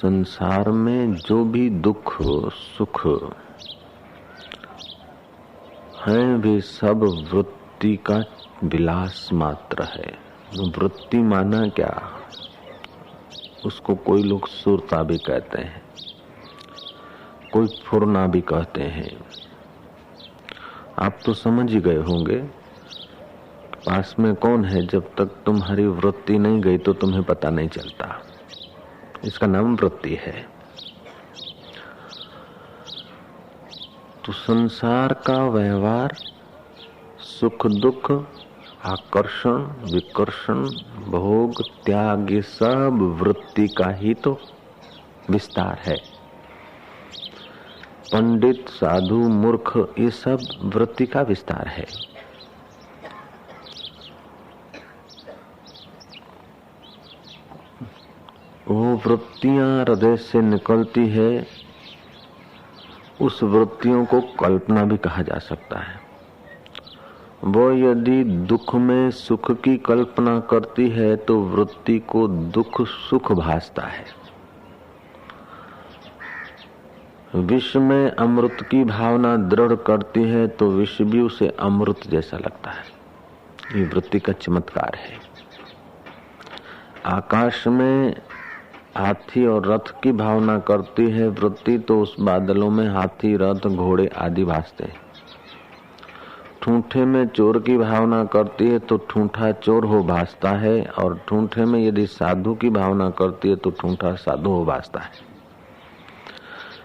संसार में जो भी दुख सुख है वे सब वृत्ति का विलास मात्र है। वृत्ति माना क्या? उसको कोई लोग सुरता भी कहते हैं, कोई फुरना भी कहते हैं। आप तो समझ ही गए होंगे पास में कौन है। जब तक तुम्हारी वृत्ति नहीं गई तो तुम्हें पता नहीं चलता। इसका नाम वृत्ति है। तो संसार का व्यवहार, सुख दुख, आकर्षण विकर्षण, भोग त्याग, ये सब वृत्ति का ही तो विस्तार है। पंडित साधु मूर्ख ये सब वृत्ति का विस्तार है। वो वृत्तियां हृदय से निकलती है, उस वृत्तियों को कल्पना भी कहा जा सकता है। वो यदि दुख में सुख की कल्पना करती है तो वृत्ति को दुख सुख भासता है। विष में अमृत की भावना दृढ़ करती है तो विष भी उसे अमृत जैसा लगता है। ये वृत्ति का चमत्कार है। आकाश में हाथी और रथ की भावना करती है वृत्ति तो उस बादलों में हाथी रथ घोड़े आदि भासते हैं। ठूंठे में चोर की भावना करती है तो ठूंठा चोर हो भासता है, और ठूंठे में यदि साधु की भावना करती है तो ठूंठा साधु हो भासता है।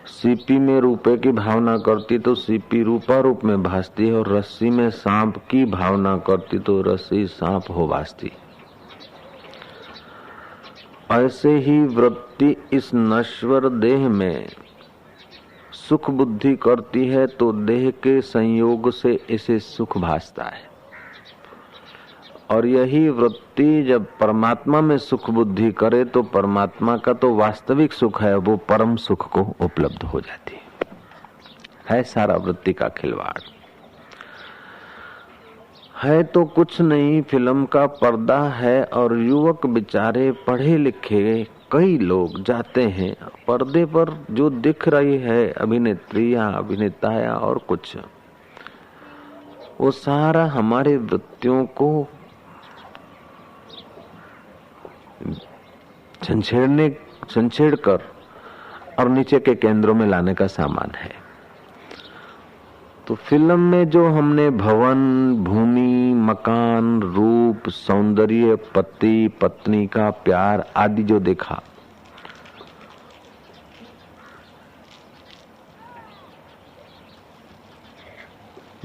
सीपी में रुपए की भावना करती तो सीपी रूपा रूप में भासती है, और रस्सी में सांप की भावना करती तो रस्सी सांप हो भासती। ऐसे ही वृत्ति इस नश्वर देह में सुख बुद्धि करती है तो देह के संयोग से इसे सुख भासता है, और यही वृत्ति जब परमात्मा में सुख बुद्धि करे तो परमात्मा का तो वास्तविक सुख है, वो परम सुख को उपलब्ध हो जाती है। सारा वृत्ति का खिलवाड़ है तो कुछ नहीं, फिल्म का पर्दा है और युवक बेचारे पढ़े लिखे कई लोग जाते हैं। पर्दे पर जो दिख रही है अभिनेत्रियां अभिनेताया और कुछ, वो सारा हमारे वृत्तियों को छंछेड़ कर और नीचे के केंद्रों में लाने का सामान है। तो फिल्म में जो हमने भवन भूमि मकान रूप सौंदर्य पति पत्नी का प्यार आदि जो देखा,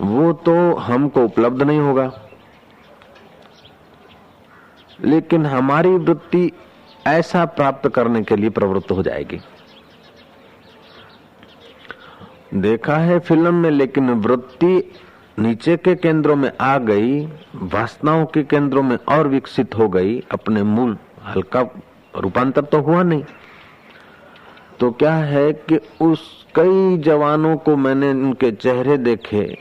वो तो हमको उपलब्ध नहीं होगा, लेकिन हमारी वृत्ति ऐसा प्राप्त करने के लिए प्रवृत्त हो जाएगी। देखा है फिल्म में, लेकिन वृत्ति नीचे के केंद्रों में आ गई, वासनाओं के केंद्रों में और विकसित हो गई, अपने मूल हल्का रूपांतर तो हुआ नहीं। तो क्या है कि उस कई जवानों को मैंने उनके चेहरे देखे,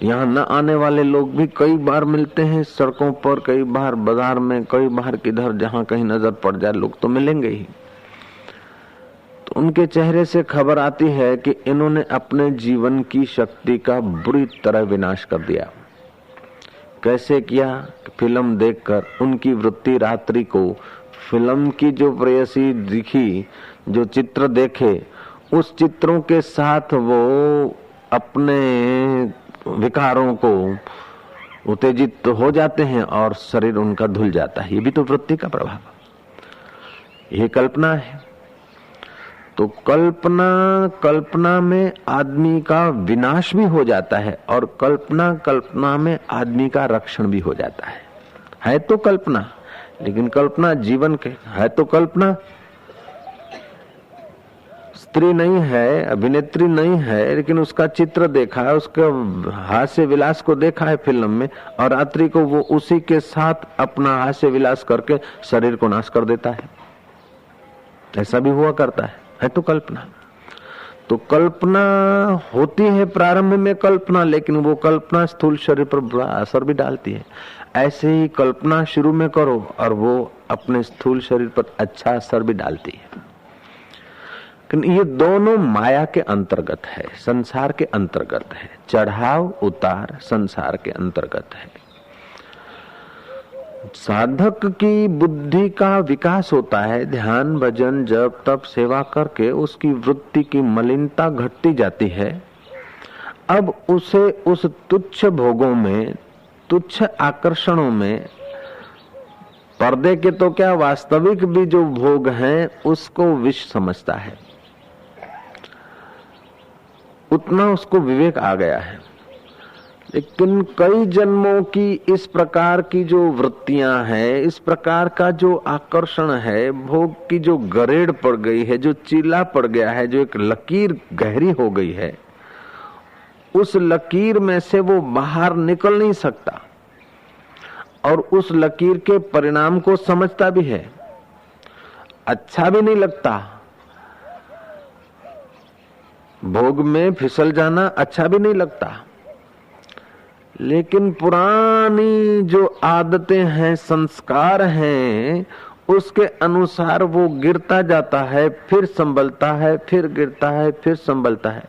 यहाँ न आने वाले लोग भी कई बार मिलते हैं सड़कों पर, कई बार बाजार में, कई बार किधर जहाँ कहीं नजर पड़ जाए लोग तो मिलेंगे ही। तो उनके चेहरे से खबर आती है कि इन्होंने अपने जीवन की शक्ति का बुरी तरह विनाश कर दिया। कैसे किया? फिल्म देखकर उनकी वृत्ति रात्रि को फिल्म की जो प्रेयसी दिखी, जो चित्र देखे, उस चित्रों के साथ वो अपने विकारों को उत्तेजित हो जाते हैं और शरीर उनका धुल जाता है। ये भी तो वृत्ति का प्रभाव, ये कल्पना है। तो कल्पना में आदमी का विनाश भी हो जाता है, और कल्पना में आदमी का रक्षण भी हो जाता है तो कल्पना, लेकिन कल्पना जीवन के है तो कल्पना। स्त्री नहीं है, अभिनेत्री नहीं है, लेकिन उसका चित्र देखा है, उसके हास्य विलास को देखा है फिल्म में, और रात्रि को वो उसी के साथ अपना हास्य विलास करके शरीर को नाश कर देता है। ऐसा भी हुआ करता है तो कल्पना। तो कल्पना होती है प्रारंभ में कल्पना, लेकिन वो कल्पना स्थूल शरीर पर बुरा असर भी डालती है। ऐसे ही कल्पना शुरू में करो और वो अपने स्थूल शरीर पर अच्छा असर भी डालती है। लेकिन ये दोनों माया के अंतर्गत है, संसार के अंतर्गत है। चढ़ाव उतार संसार के अंतर्गत है। साधक की बुद्धि का विकास होता है ध्यान भजन जप तप सेवा करके, उसकी वृत्ति की मलिनता घटती जाती है। अब उसे उस तुच्छ भोगों में, तुच्छ आकर्षणों में, पर्दे के तो क्या वास्तविक भी जो भोग हैं उसको विष समझता है। उतना उसको विवेक आ गया है। लेकिन कई जन्मों की इस प्रकार की जो वृत्तियां हैं, इस प्रकार का जो आकर्षण है, भोग की जो गरेड़ पड़ गई है, जो चीला पड़ गया है, जो एक लकीर गहरी हो गई है, उस लकीर में से वो बाहर निकल नहीं सकता और उस लकीर के परिणाम को समझता भी है। अच्छा भी नहीं लगता, भोग में फिसल जाना अच्छा भी नहीं लगता। लेकिन पुरानी जो आदतें हैं, संस्कार हैं, उसके अनुसार वो गिरता जाता है, फिर संभलता है, फिर गिरता है, फिर संभलता है।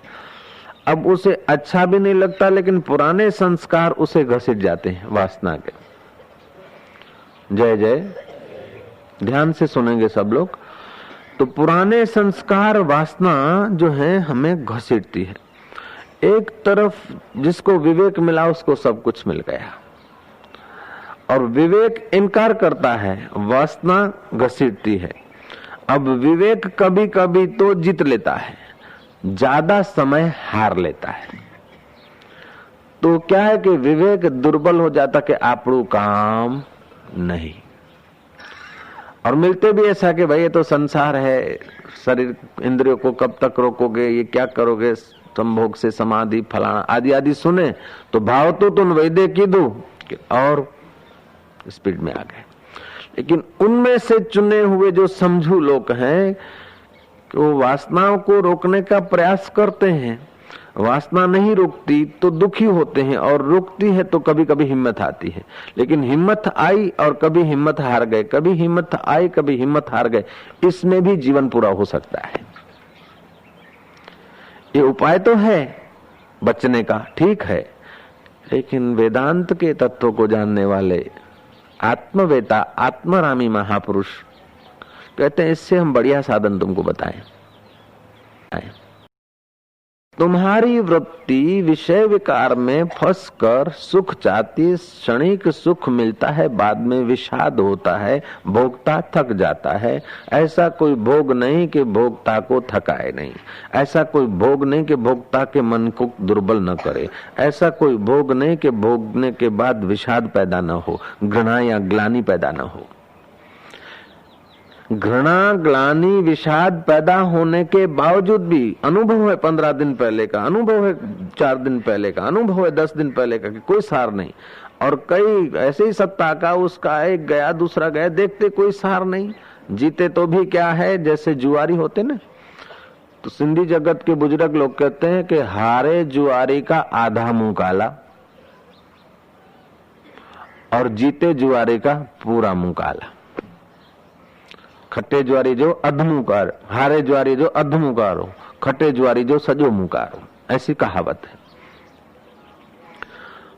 अब उसे अच्छा भी नहीं लगता, लेकिन पुराने संस्कार उसे घसीट जाते हैं वासना के। जय जय, ध्यान से सुनेंगे सब लोग। तो पुराने संस्कार वासना जो है हमें घसीटती है। एक तरफ जिसको विवेक मिला उसको सब कुछ मिल गया, और विवेक इनकार करता है, वासना घसीटती है। अब विवेक कभी कभी तो जीत लेता है, ज्यादा समय हार लेता है। तो क्या है कि विवेक दुर्बल हो जाता कि आपड़ू काम नहीं। और मिलते भी ऐसा कि भाई ये तो संसार है, शरीर इंद्रियों को कब तक रोकोगे, ये क्या करोगे, संभोग से समाधि फलाना आदि आदि सुने तो भाव तो तुम वैदे की दो और स्पीड में आ गए। लेकिन उनमें से चुने हुए जो समझू लोग हैं वो वासनाओं को रोकने का प्रयास करते हैं। वासना नहीं रुकती तो दुखी होते हैं, और रुकती है तो कभी कभी हिम्मत आती है। लेकिन हिम्मत आई और कभी हिम्मत हार गए, कभी हिम्मत आई कभी हिम्मत हार गए, इसमें भी जीवन पूरा हो सकता है। ये उपाय तो है बचने का, ठीक है, लेकिन वेदांत के तत्व को जानने वाले आत्मवेता आत्मरामी महापुरुष कहते हैं इससे हम बढ़िया साधन तुमको बताएं। तुम्हारी वृत्ति विषय विकार में फंसकर सुख चाहती, क्षणिक सुख मिलता है, बाद में विषाद होता है, भोक्ता थक जाता है। ऐसा कोई भोग नहीं कि भोक्ता को थकाए नहीं, ऐसा कोई भोग नहीं कि भोक्ता के मन को दुर्बल न करे, ऐसा कोई भोग नहीं कि भोगने के बाद विषाद पैदा न हो, घृणा या ग्लानि पैदा न हो। घृणा ग्लानि विषाद पैदा होने के बावजूद भी अनुभव है 15 दिन पहले का, अनुभव है 4 दिन पहले का, अनुभव है 10 दिन पहले का कि कोई सार नहीं। और कई ऐसे ही सत्ता का, उसका एक गया दूसरा गया, देखते कोई सार नहीं। जीते तो भी क्या है, जैसे जुआरी होते ना, तो सिंधी जगत के बुजुर्ग लोग कहते हैं कि हारे जुआरी का आधा मुंह काला और जीते जुआरी का पूरा मुंह काला। खट्टे ज्वारी जो अधमुकार, हारे ज्वारी जो अधमुकारो, खट्टे ज्वारी जो सजो मुकारो, ऐसी कहावत है।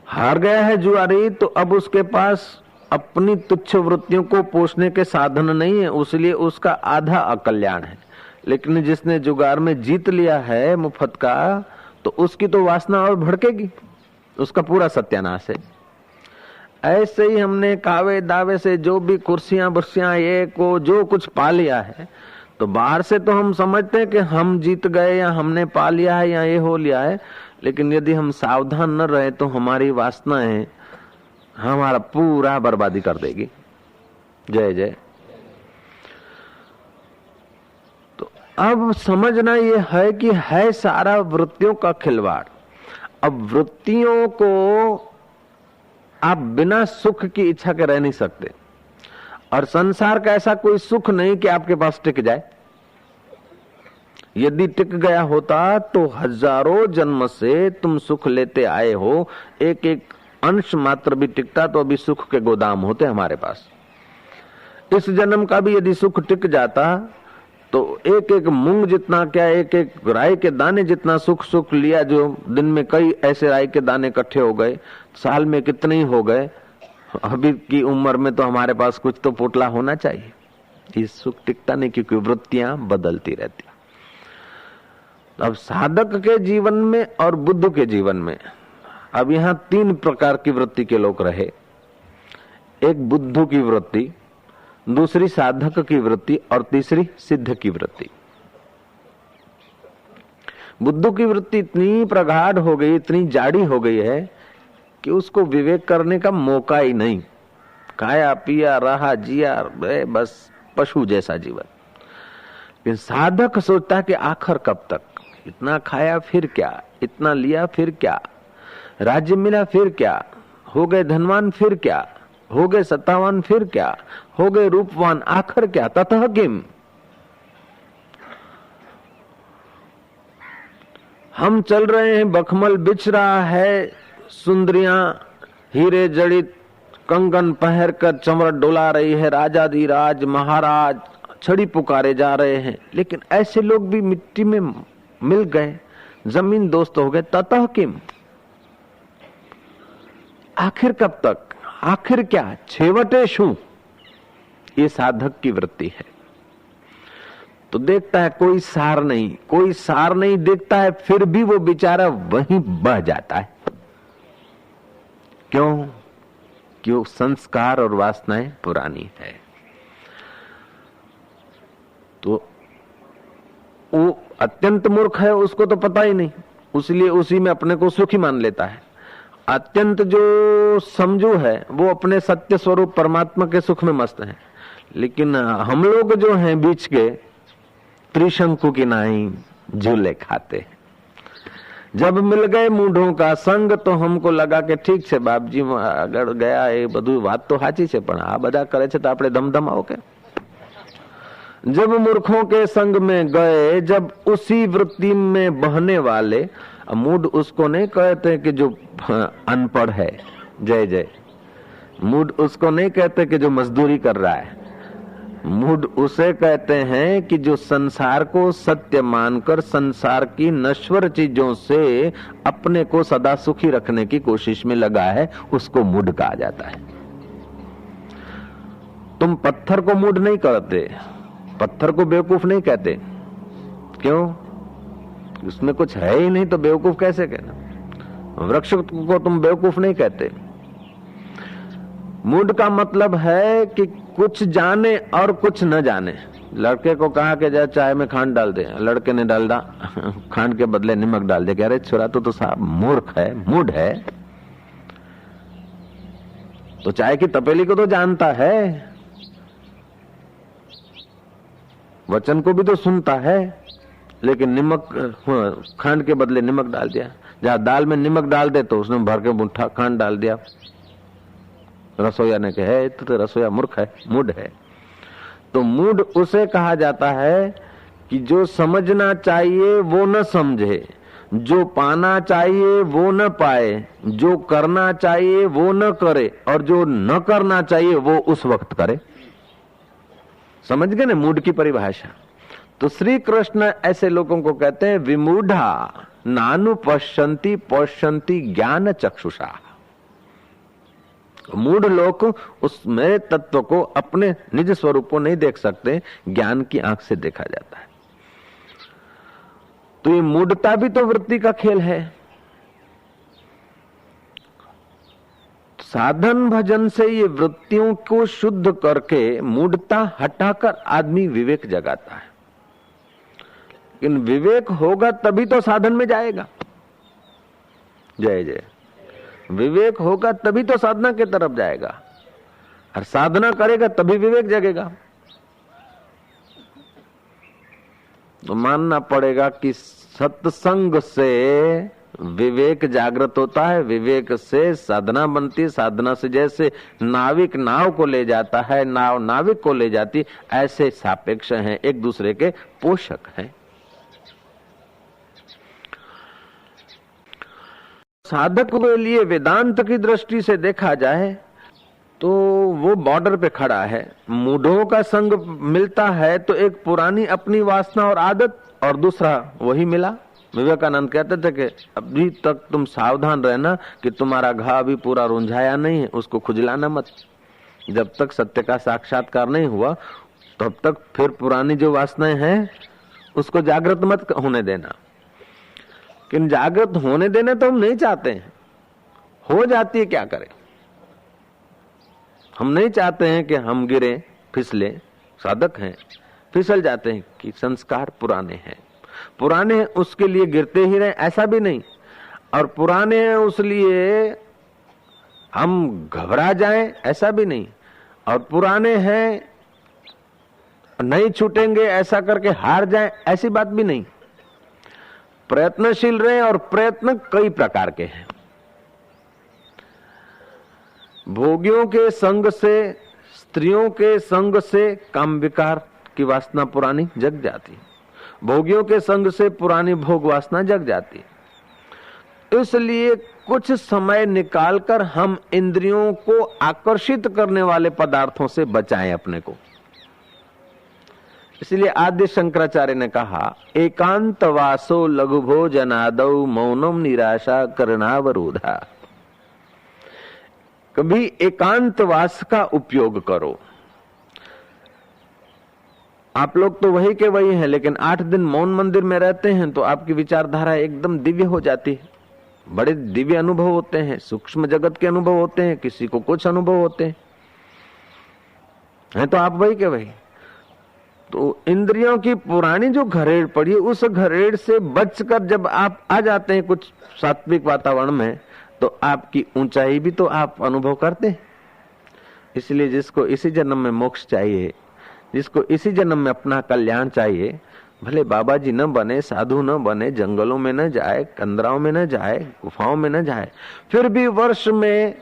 हार गया है जुआरी तो अब उसके पास अपनी तुच्छ वृत्तियों को पोषने के साधन नहीं है, उसलिए उसका आधा अकल्याण है। लेकिन जिसने जुगार में जीत लिया है मुफ्त का, तो उसकी तो वासना और भड़केगी, उसका पूरा सत्यानाश है। ऐसे ही हमने कावे दावे से जो भी कुर्सियां बुर्सियां ये को जो कुछ पा लिया है, तो बाहर से तो हम समझते हैं कि हम जीत गए या हमने पा लिया है या ये हो लिया है। लेकिन यदि हम सावधान न रहे तो हमारी वासनाएं हमारा पूरा बर्बादी कर देगी। जय जय। तो अब समझना ये है कि है सारा वृत्तियों का खिलवाड़। अब वृत्तियों को आप बिना सुख की इच्छा के रह नहीं सकते, और संसार का ऐसा कोई सुख नहीं कि आपके पास टिक जाए। यदि टिक गया होता तो हजारों जन्म से तुम सुख लेते आए हो, एक एक अंश मात्र भी टिकता तो अभी सुख के गोदाम होते हमारे पास। इस जन्म का भी यदि सुख टिक जाता तो एक एक मूंग जितना, क्या एक एक राई के दाने जितना सुख लिया, जो दिन में कई ऐसे राई के दाने इकट्ठे हो गए, साल में कितने ही हो गए। अभी की उम्र में तो हमारे पास कुछ तो पोटला होना चाहिए। ये सुख टिकता नहीं, क्योंकि वृत्तियां बदलती रहती। अब साधक के जीवन में और बुद्ध के जीवन में अब यहां 3 प्रकार की वृत्ति के लोग रहे। एक बुद्ध की वृत्ति, दूसरी साधक की वृत्ति और तीसरी सिद्ध की वृत्ति। बुद्ध की वृत्ति इतनी प्रगाढ़ हो गई, इतनी जाड़ी हो गई है कि उसको विवेक करने का मौका ही नहीं। खाया पिया रहा जिया, बस पशु जैसा जीवन। लेकिन साधक सोचता है कि आखिर कब तक, इतना खाया फिर क्या, इतना लिया फिर क्या, राज्य मिला फिर क्या, हो गए धनवान फिर क्या, हो गए सत्तावान फिर क्या, हो गए रूपवान, आखिर क्या, ततः किम। हम चल रहे हैं, बखमल बिछ रहा है, सुंदरियां हीरे जड़ित कंगन पहनकर चमर डोला रही है, राजाधिराज महाराज छड़ी पुकारे जा रहे हैं। लेकिन ऐसे लोग भी मिट्टी में मिल गए, जमीन दोस्त हो गए, ततः किम, आखिर कब तक, आखिर क्या, छेवटे शू। ये साधक की वृत्ति है। तो देखता है कोई सार नहीं, कोई सार नहीं देखता है, फिर भी वो बेचारा वहीं बह जाता है। क्यों संस्कार और वासनाएं पुरानी है। तो वो अत्यंत मूर्ख है, उसको तो पता ही नहीं, इसलिए उसी में अपने को सुखी मान लेता है। अत्यंत जो समझू है वो अपने सत्य स्वरूप परमात्मा के सुख में मस्त है। लेकिन हम लोग जो हैं बीच के, त्रिशंकु की नाई झूले खाते। जब मिल गए मूढ़ों का संग तो हमको लगा कि ठीक છે બાપજી, આગળ ગયા એ બધું વાત તો સાચી છે, પણ આ બધા કરે છે તો આપણે ધમધમાવો કે। जब मूर्खों के संग में गए, जब उसी वृत्ति में बहने वाले, मूड उसको नहीं कहते कि जो अनपढ़ है, जय जय, मूड उसको नहीं कहते कि जो मजदूरी कर रहा है, मूड उसे कहते हैं कि जो संसार को सत्य मानकर संसार की नश्वर चीजों से अपने को सदा सुखी रखने की कोशिश में लगा है, उसको मूड कहा जाता है। तुम पत्थर को मूड नहीं कहते, पत्थर को बेवकूफ नहीं कहते। क्यों? उसमें कुछ है ही नहीं तो बेवकूफ कैसे कहना। वृक्ष को तुम बेवकूफ नहीं कहते। मूड का मतलब है कि कुछ जाने और कुछ न जाने। लड़के को कहा कि जा चाय में खांड डाल दे, लड़के ने डाल दा, खांड के बदले नमक डाल दे। कह रहे छोरा तो साहब मूर्ख है, मूड है। तो चाय की तपेली को तो जानता है, वचन को भी तो सुनता है, लेकिन नमक, खांड के बदले नमक डाल दिया। जहां दाल में नमक डाल दे तो उसने भर के मुट्ठा खांड डाल दिया। रसोईया ने कहा तो रसोईया मूर्ख है, मूड है। तो मूड उसे कहा जाता है कि जो समझना चाहिए वो न समझे, जो पाना चाहिए वो न पाए, जो करना चाहिए वो न करे, और जो न करना चाहिए वो उस वक्त करे। समझ गए ना मूड की परिभाषा। तो श्री कृष्ण ऐसे लोगों को कहते हैं विमूढ़ा नानु पश्यन्ति पश्यन्ति ज्ञान चक्षुषा। मूढ़ लोग उस मेरे तत्व को, अपने निज स्वरूप को नहीं देख सकते, ज्ञान की आंख से देखा जाता है। तो ये मूढ़ता भी तो वृत्ति का खेल है। साधन भजन से ये वृत्तियों को शुद्ध करके मूढ़ता हटाकर आदमी विवेक जगाता है। लेकिन विवेक होगा तभी तो साधन में जाएगा। जय जय। विवेक होगा तभी तो साधना की तरफ जाएगा, और साधना करेगा तभी विवेक जगेगा। तो मानना पड़ेगा कि सत्संग से विवेक जागृत होता है, विवेक से साधना बनती है, साधना से जैसे नाविक नाव को ले जाता है, नाव नाविक को ले जाती, ऐसे सापेक्ष हैं, एक दूसरे के पोषक हैं। साधक के लिए वेदांत की दृष्टि से देखा जाए तो वो बॉर्डर पे खड़ा है। मूढ़ों का संग मिलता है तो एक पुरानी अपनी वासना और आदत, और दूसरा वही मिला। विवेकानंद कहते थे कि अभी तक तुम सावधान रहना कि तुम्हारा घाव अभी पूरा रुंझाया नहीं है, उसको खुजलाना मत। जब तक सत्य का साक्षात्कार नहीं हुआ तब तक फिर पुरानी जो वासनाएं हैं उसको जागृत मत होने देना। लेकिन जागृत होने देना तो हम नहीं चाहते हैं, हो जाती है, क्या करें। हम नहीं चाहते हैं कि हम गिरे फिसले, साधक हैं फिसल जाते हैं कि संस्कार पुराने हैं। पुराने हैं उसके लिए गिरते ही रहे ऐसा भी नहीं, और पुराने हैं उसलिए हम घबरा जाएं ऐसा भी नहीं, और पुराने हैं नहीं छूटेंगे ऐसा करके हार जाएं ऐसी बात भी नहीं। प्रयत्नशील रहे, और प्रयत्न कई प्रकार के हैं। भोगियों के संग से, स्त्रियों के संग से काम विकार की वासना पुरानी जग जाती, भोगियों के संग से पुरानी भोग वासना जग जाती। इसलिए कुछ समय निकालकर हम इंद्रियों को आकर्षित करने वाले पदार्थों से बचाएं अपने को। इसलिए आद्य शंकराचार्य ने कहा, एकांतवासो लघु भोजनादौ मौनम निराशा करणावरोधा। कभी एकांतवास का उपयोग करो। आप लोग तो वही के वही हैं, लेकिन 8 दिन मौन मंदिर में रहते हैं तो आपकी विचारधारा एकदम दिव्य हो जाती है। बड़े दिव्य अनुभव होते हैं, सूक्ष्म जगत के अनुभव होते हैं, किसी को कुछ अनुभव होते हैं तो आप वही के वही। तो इंद्रियों की पुरानी जो घरेड़ पड़ी है, उस घरेड़ से बचकर जब आप आ जाते हैं कुछ सात्विक वातावरण में, तो आपकी ऊंचाई भी तो आप अनुभव करते हैं। इसलिए जिसको इसी जन्म में मोक्ष चाहिए, जिसको इसी जन्म में अपना कल्याण चाहिए, भले बाबा जी न बने, साधु न बने, जंगलों में न जाए, कंदराओं में न जाए, गुफाओं में न जाए, फिर भी वर्ष में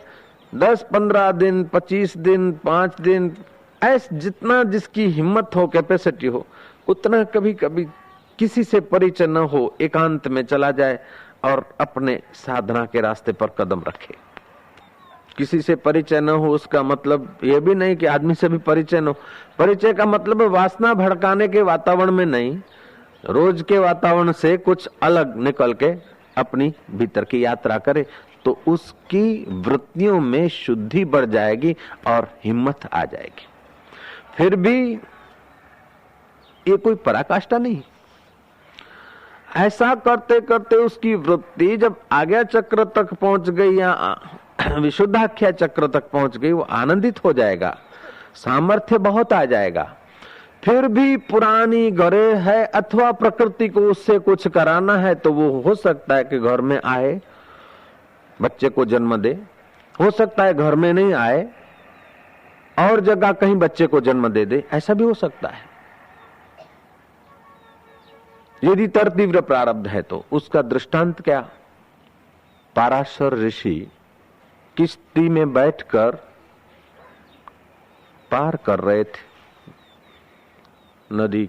10-15 दिन, 25 दिन, 5 दिन, ऐसे जितना जिसकी हिम्मत हो, कैपेसिटी हो, उतना कभी कभी किसी से परिचय न हो, एकांत में चला जाए और अपने साधना के रास्ते पर कदम रखे। किसी से परिचय न हो उसका मतलब यह भी नहीं कि आदमी से भी परिचय न हो। परिचय का मतलब वासना भड़काने के वातावरण में नहीं, रोज के वातावरण से कुछ अलग निकल के अपनी भीतर की यात्रा करे, तो उसकी वृत्तियों में शुद्धि बढ़ जाएगी और हिम्मत आ जाएगी। फिर भी ये कोई पराकाष्ठा नहीं। ऐसा करते करते उसकी वृत्ति जब आज्ञा चक्र तक पहुंच गई या विशुद्धाख्या चक्र तक पहुंच गई, वो आनंदित हो जाएगा, सामर्थ्य बहुत आ जाएगा। फिर भी पुरानी घरे है अथवा प्रकृति को उससे कुछ कराना है तो वो हो सकता है कि घर में आए, बच्चे को जन्म दे, हो सकता है घर में नहीं आए और जगह कहीं बच्चे को जन्म दे दे, ऐसा भी हो सकता है। यदि तीव्र प्रारब्ध है तो उसका दृष्टांत क्या? पाराशर ऋषि किश्ती में बैठकर पार कर रहे थे नदी।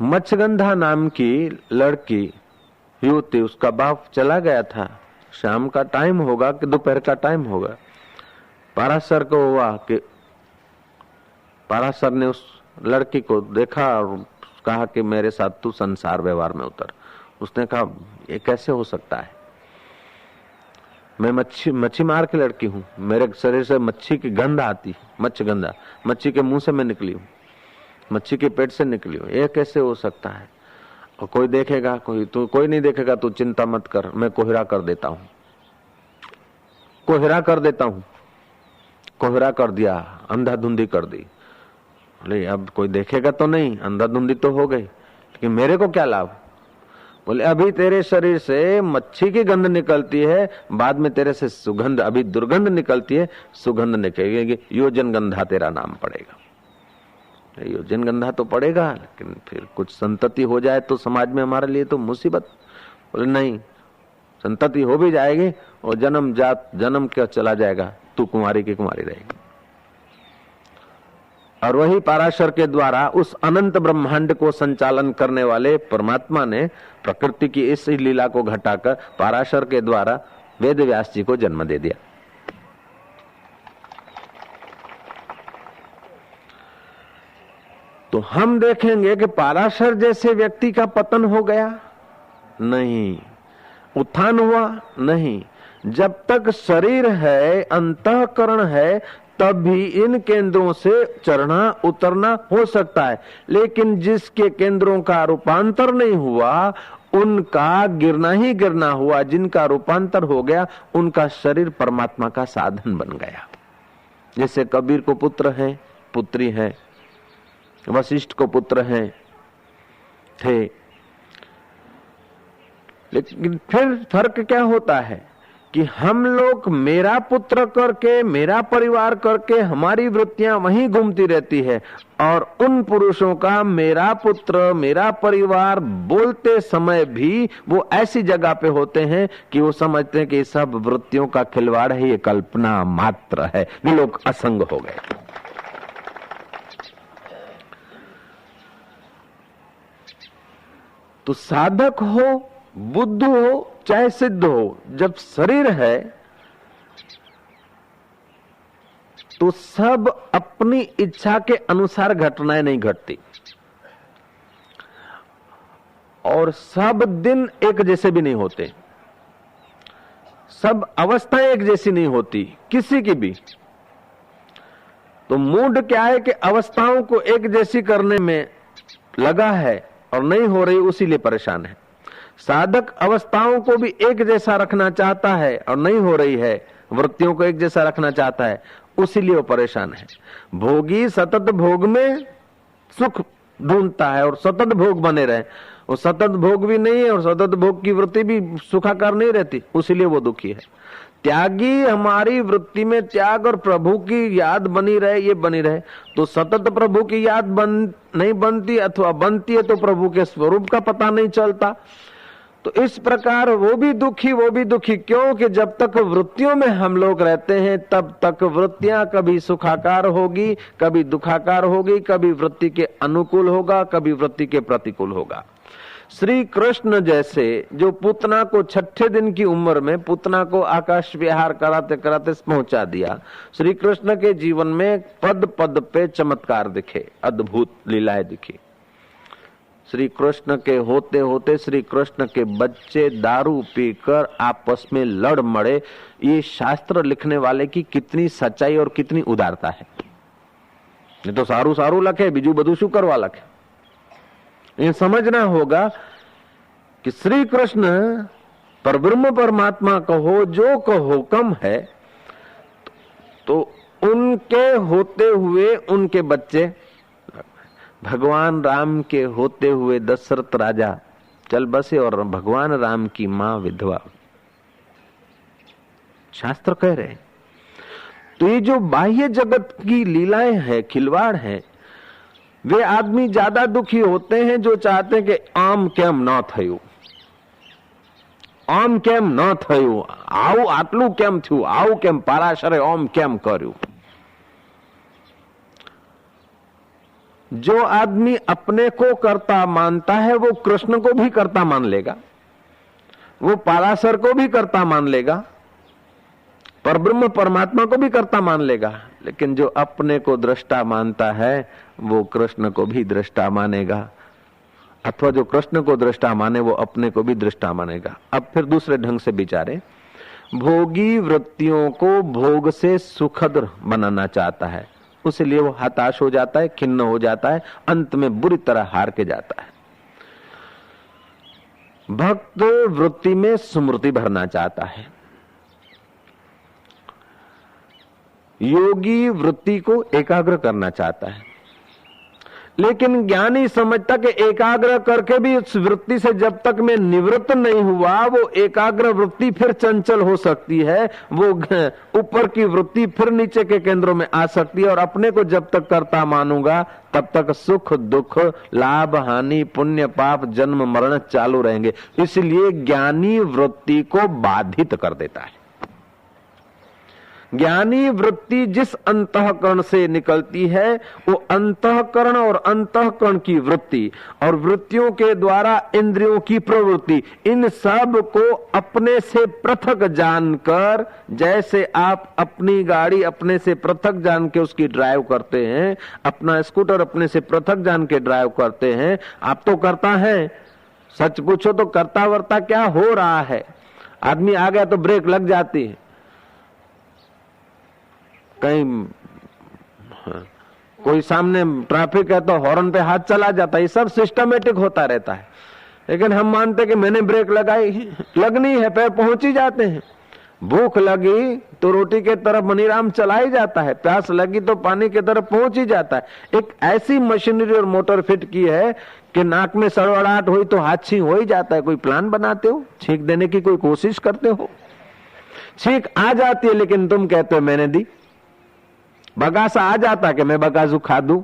मत्स्यगंधा नाम की लड़की युवती, उसका बाप चला गया था, शाम का टाइम होगा कि दोपहर का टाइम होगा। पाराशर को हुआ कि पाराशर ने उस लड़की को देखा और कहा कि मेरे साथ तू संसार व्यवहार में उतर। उसने कहा ये कैसे हो सकता है, मैं मच्छी मार की लड़की हूँ, मेरे शरीर से मच्छी की गंध आती, मत्स्यगंधा मच्छी के मुंह से मैं निकली हूँ, मच्छी के पेट से निकली हूँ, ये कैसे हो सकता है? और कोई देखेगा, कोई नहीं देखेगा, तू चिंता मत कर, मैं कोहरा कर देता हूँ, कोहरा कर देता हूँ। कोहरा कर दिया, अंधाधुंधी कर दी। बोले अब कोई देखेगा तो नहीं, अंधाधुंधी तो हो गई, लेकिन मेरे को क्या लाभ? बोले अभी तेरे शरीर से मच्छी की गंध निकलती है, बाद में तेरे से सुगंध, अभी दुर्गंध निकलती है, सुगंध निकलेगी, योजन गंधा तेरा नाम पड़ेगा। योजन गंधा तो पड़ेगा, लेकिन फिर कुछ संतति हो जाए तो समाज में हमारे लिए तो मुसीबत। बोले नहीं, संतति हो भी जाएगी और जन्म क्या चला जाएगा, तू कुंवारी की कुंवारी रहेगी। और वही पराशर के द्वारा उस अनंत ब्रह्मांड को संचालन करने वाले परमात्मा ने प्रकृति की इस लीला को घटाकर पराशर के द्वारा वेद व्यास जी को जन्म दे दिया। तो हम देखेंगे कि पराशर जैसे व्यक्ति का पतन हो गया नहीं, उत्थान हुआ नहीं। जब तक शरीर है, अंतःकरण है, तब भी इन केंद्रों से चढ़ना उतरना हो सकता है। लेकिन जिसके केंद्रों का रूपांतर नहीं हुआ उनका गिरना ही गिरना हुआ। जिनका रूपांतर हो गया उनका शरीर परमात्मा का साधन बन गया। जैसे कबीर को पुत्र है, पुत्री है, वशिष्ठ को पुत्र हैं थे, लेकिन फिर फर्क क्या होता है कि हम लोग मेरा पुत्र करके, मेरा परिवार करके हमारी वृत्तियां वहीं घूमती रहती है, और उन पुरुषों का मेरा पुत्र मेरा परिवार बोलते समय भी वो ऐसी जगह पे होते हैं कि वो समझते हैं कि सब वृत्तियों का खिलवाड़ है, ये कल्पना मात्र है। वे लोग असंग हो गए। तो साधक हो, बुद्ध हो, चाहे सिद्ध हो, जब शरीर है तो सब अपनी इच्छा के अनुसार घटनाएं नहीं घटती, और सब दिन एक जैसे भी नहीं होते, सब अवस्थाएं एक जैसी नहीं होती किसी की भी। तो मूड क्या है कि अवस्थाओं को एक जैसी करने में लगा है और नहीं हो रही, उसीलिए परेशान है। साधक अवस्थाओं को भी एक जैसा रखना चाहता है और नहीं हो रही है, वृत्तियों को एक जैसा रखना चाहता है, उसीलिए वो परेशान है। भोगी सतत भोग में सुख ढूंढता है और सतत भोग बने रहे, वो सतत भोग भी नहीं है और सतत भोग की वृत्ति भी सुखाकार नहीं रहती, उसीलिए वो दुखी है। त्यागी हमारी वृत्ति में त्याग और प्रभु की याद बनी रहे, ये बनी रहे, तो सतत प्रभु की याद नहीं बनती, अथवा बनती है तो प्रभु के स्वरूप का पता नहीं चलता। तो इस प्रकार वो भी दुखी क्योंकि जब तक वृत्तियों में हम लोग रहते हैं तब तक वृत्तियां कभी सुखाकार होगी, कभी दुखाकार होगी, कभी वृत्ति के अनुकूल होगा, कभी वृत्ति के प्रतिकूल होगा। श्री कृष्ण जैसे जो पूतना को 6ठे दिन की उम्र में पूतना को आकाश विहार कराते कराते पहुंचा दिया, श्री कृष्ण के जीवन में पद पद पे चमत्कार दिखे, अद्भुत लीलाएं दिखी। श्री कृष्ण के होते होते श्री कृष्ण के बच्चे दारू पीकर आपस में लड़ मड़े, ये शास्त्र लिखने वाले की कितनी सच्चाई और कितनी उदारता है। ये तो सारू सारू लखे, बीजू बधु शू करवा लखे। ये समझना होगा कि श्री कृष्ण परब्रह्म परमात्मा कहो जो कहो कम है, तो उनके होते हुए उनके बच्चे, भगवान राम के होते हुए दशरथ राजा चल बसे और भगवान राम की मां विधवा। शास्त्र कह रहे हैं। तो ये जो बाह्य जगत की लीलाएं हैं, खिलवाड़ हैं, वे आदमी ज्यादा दुखी होते हैं जो चाहते हैं कि आम केम न थयु, आम केम न थयु, आऊ आटलू केम थयु, आऊ केम पराशरे ओम केम कर्यु। जो आदमी अपने को कर्ता मानता है वो कृष्ण को भी कर्ता मान लेगा, वो पराशर को भी कर्ता मान लेगा, परब्रह्म परमात्मा को भी कर्ता मान लेगा। लेकिन जो अपने को दृष्टा मानता है वो कृष्ण को भी दृष्टा मानेगा, अथवा जो कृष्ण को दृष्टा माने वो अपने को भी दृष्टा मानेगा। अब फिर दूसरे ढंग से विचारे, भोगी वृत्तियों को भोग से सुखद बनाना चाहता है, उसलिए वो हताश हो जाता है, खिन्न हो जाता है, अंत में बुरी तरह हार के जाता है। भक्त वृत्ति में स्मृति भरना चाहता है, योगी वृत्ति को एकाग्र करना चाहता है, लेकिन ज्ञानी समझता कि एकाग्र करके भी उस वृत्ति से जब तक मैं निवृत्त नहीं हुआ वो एकाग्र वृत्ति फिर चंचल हो सकती है, वो ऊपर की वृत्ति फिर नीचे के केंद्रों में आ सकती है, और अपने को जब तक कर्ता मानूंगा तब तक सुख दुख लाभ हानि पुण्य पाप जन्म मरण चालू रहेंगे। इसलिए ज्ञानी वृत्ति को बाधित कर देता है। ज्ञानी वृत्ति जिस अंतःकरण से निकलती है वो अंतःकरण और अंतःकरण की वृत्ति और वृत्तियों के द्वारा इंद्रियों की प्रवृत्ति, इन सब को अपने से पृथक जानकर, जैसे आप अपनी गाड़ी अपने से पृथक जान के उसकी ड्राइव करते हैं, अपना स्कूटर अपने से पृथक जान के ड्राइव करते हैं, आप तो करता है, सच पूछो तो करता वर्ता क्या हो रहा है। आदमी आ गया तो ब्रेक लग जाती है, कहीं कोई सामने ट्रैफिक है तो हॉर्न पे हाथ चला जाता है, ये सब सिस्टमेटिक होता रहता है। लेकिन हम मानते कि मैंने ब्रेक लगाई, लगनी है, पैर पहुंच ही जाते हैं। भूख लगी तो रोटी के तरफ मनीराम चला ही जाता है, प्यास लगी तो पानी की तरफ पहुंच ही जाता है। एक ऐसी मशीनरी और मोटर फिट की है कि नाक में सड़वड़ाहट हुई तो हाथ हो ही जाता है। कोई प्लान बनाते हो, छींक देने की कोई कोशिश करते हो, छींक आ जाती है लेकिन तुम कहते हो मैंने दी। बगासा आ जाता कि मैं बगासू खा दूं।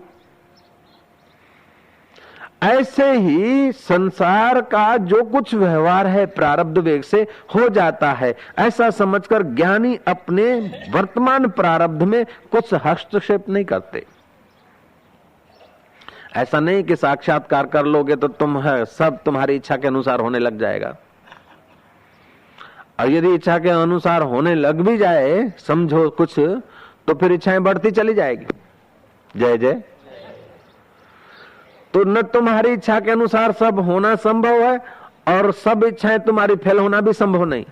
ऐसे ही संसार का जो कुछ व्यवहार है प्रारब्ध वेग से हो जाता है, ऐसा समझकर ज्ञानी अपने वर्तमान प्रारब्ध में कुछ हस्तक्षेप नहीं करते। ऐसा नहीं कि साक्षात्कार कर लोगे तो तुम है सब तुम्हारी इच्छा के अनुसार होने लग जाएगा, और यदि इच्छा के अनुसार होने लग भी जाए समझो कुछ, तो फिर इच्छाएं बढ़ती चली जाएगी। जय जय। तो न तुम्हारी इच्छा के अनुसार सब होना संभव है और सब इच्छाएं तुम्हारी फेल होना भी संभव नहीं।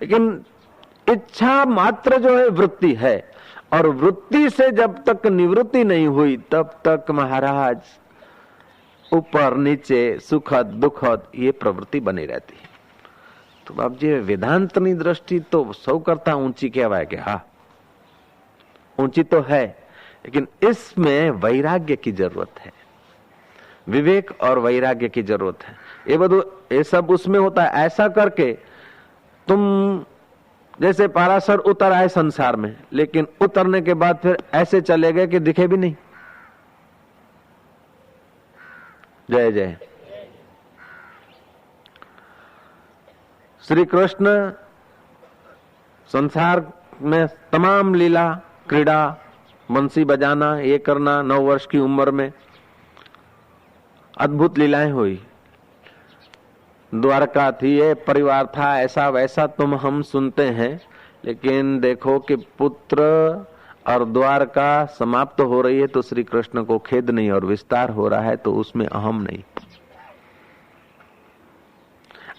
लेकिन इच्छा मात्र जो है वृत्ति है, और वृत्ति से जब तक निवृत्ति नहीं हुई तब तक महाराज ऊपर नीचे सुखद दुखद ये प्रवृत्ति बनी रहती है। तो बाबजी वेदांतनी दृष्टि तो सौ करता ऊंची कहवाय के, हाँ ऊंची तो है, लेकिन इसमें वैराग्य की जरूरत है, विवेक और वैराग्य की जरूरत है। ये सब उसमें होता है। ऐसा करके तुम जैसे पाराशर उतर आए संसार में, लेकिन उतरने के बाद फिर ऐसे चले गए कि दिखे भी नहीं। जय जय। श्री कृष्ण संसार में तमाम लीला क्रीड़ा, बंसी बजाना, ये करना, 9 वर्ष की उम्र में अद्भुत लीलाएं हुई। द्वारका थी, ये परिवार था, ऐसा वैसा तुम हम सुनते हैं, लेकिन देखो कि पुत्र और द्वारका समाप्त हो रही है तो श्री कृष्ण को खेद नहीं, और विस्तार हो रहा है तो उसमें अहम नहीं।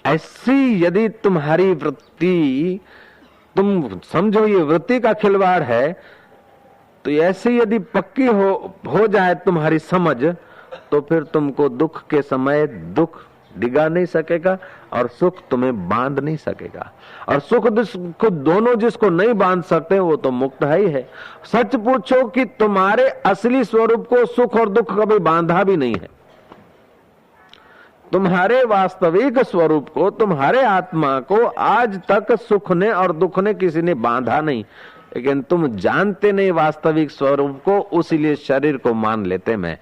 ऐसी यदि तुम्हारी वृत्ति, तुम समझो ये वृत्ति का खिलवाड़ है, तो ऐसी यदि पक्की हो जाए तुम्हारी समझ, तो फिर तुमको दुख के समय दुख डिगा नहीं सकेगा और सुख तुम्हें बांध नहीं सकेगा। और सुख दुख दोनों जिसको नहीं बांध सकते वो तो मुक्त है ही है। सच पूछो कि तुम्हारे असली स्वरूप को सुख और दुख कभी बांधा भी नहीं है। तुम्हारे वास्तविक स्वरूप को, तुम्हारे आत्मा को आज तक सुख ने और दुख ने किसी ने बांधा नहीं, लेकिन तुम जानते नहीं वास्तविक स्वरूप को, उसीलिए शरीर को मान लेते मैं।